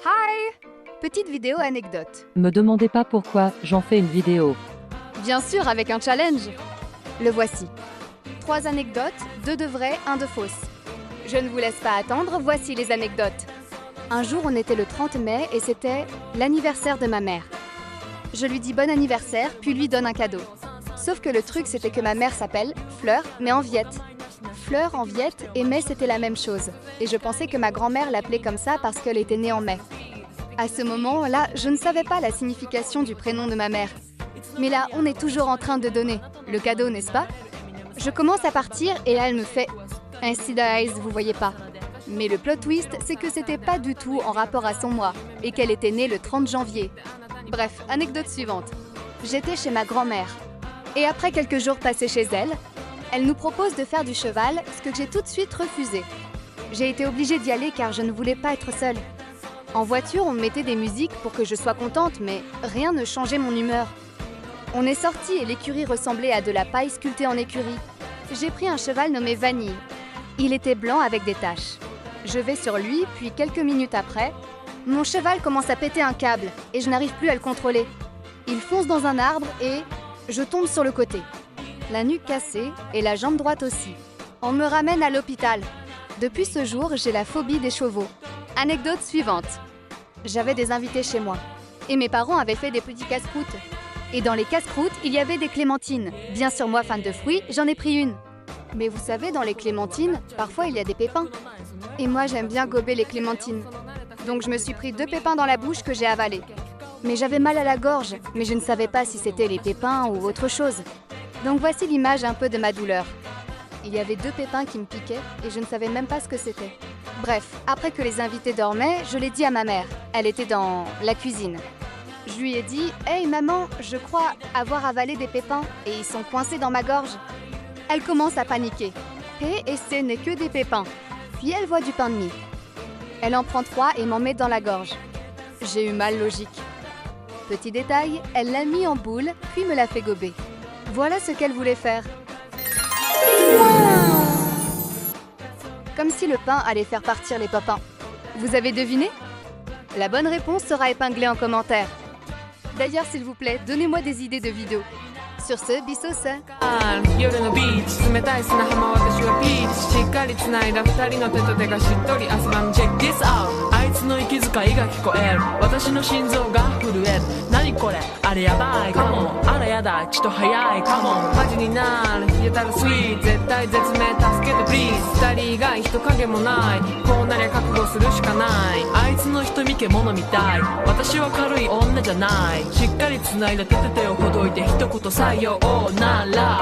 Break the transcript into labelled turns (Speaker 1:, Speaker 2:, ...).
Speaker 1: Hi! Petite vidéo anecdote.
Speaker 2: Me demandez pas pourquoi, j'en fais une vidéo.
Speaker 1: Bien sûr, avec un challenge. Le voici. 3 anecdotes, 2 de vraies, 1 de fausses. Je ne vous laisse pas attendre, voici les anecdotes. Un jour, on était le 30 mai et c'était l'anniversaire de ma mère. Je lui dis bon anniversaire, puis lui donne un cadeau. Sauf que le truc, c'était que ma mère s'appelle Fleur, mais en Viette. Fleur en Viette et mai, c'était la même chose. Et je pensais que ma grand-mère l'appelait comme ça parce qu'elle était née en mai. À ce moment-là, je ne savais pas la signification du prénom de ma mère. Mais là, on est toujours en train de donner le cadeau, n'est-ce pas? Je commence à partir et là, elle me fait « Ainsi d'eyes, vous voyez pas ». Mais le plot twist, c'est que c'était pas du tout en rapport à son mois et qu'elle était née le 30 janvier. Bref, anecdote suivante. J'étais chez ma grand-mère. Et après quelques jours passés chez elle, elle nous propose de faire du cheval, ce que j'ai tout de suite refusé. J'ai été obligée d'y aller car je ne voulais pas être seule. En voiture, on mettait des musiques pour que je sois contente, mais rien ne changeait mon humeur. On est sorti et l'écurie ressemblait à de la paille sculptée en écurie. J'ai pris un cheval nommé Vanille. Il était blanc avec des taches. Je vais sur lui, puis quelques minutes après, mon cheval commence à péter un câble et je n'arrive plus à le contrôler. Il fonce dans un arbre et je tombe sur le côté. La nuque cassée et la jambe droite aussi. On me ramène à l'hôpital. Depuis ce jour, j'ai la phobie des chevaux. Anecdote suivante. J'avais des invités chez moi. Et mes parents avaient fait des petits casse-croûtes. Et dans les casse-croûtes, il y avait des clémentines. Bien sûr, moi, fan de fruits, j'en ai pris une. Mais vous savez, dans les clémentines, parfois il y a des pépins. Et moi, j'aime bien gober les clémentines. Donc je me suis pris 2 pépins dans la bouche que j'ai avalés. Mais j'avais mal à la gorge, mais je ne savais pas si c'était les pépins ou autre chose. Donc voici l'image un peu de ma douleur. Il y avait 2 pépins qui me piquaient et je ne savais même pas ce que c'était. Bref, après que les invités dormaient, je l'ai dit à ma mère. Elle était dans la cuisine. Je lui ai dit « Hey maman, je crois avoir avalé des pépins et ils sont coincés dans ma gorge. » Elle commence à paniquer. P et C n'est que des pépins. Puis elle voit du pain de mie. Elle en prend 3 et m'en met dans la gorge. J'ai eu mal logique. Petit détail, elle l'a mis en boule, puis me l'a fait gober. Voilà ce qu'elle voulait faire. Comme si le pain allait faire partir les pépins. Vous avez deviné? La bonne réponse sera épinglée en commentaire. D'ailleurs, s'il vous plaît, donnez-moi des idées de vidéos. Sur ce, bisous.
Speaker 3: 夜のビーチ冷たい砂浜私はピーチしっかり繋いだ二人の手と手がしっとり汗ばむ Check this out あいつの息遣いが聞こえる私の心臓が震える何これあれやばいカモンあらやだちょっと早いカモンマジになるやたらスイート絶対絶命助けてプリーズ二人以外人影もないこうなりゃ覚悟するしかないあいつの瞳け物みたい私は軽い女じゃないしっかり繋いだ手と手をほどいて一言採用なら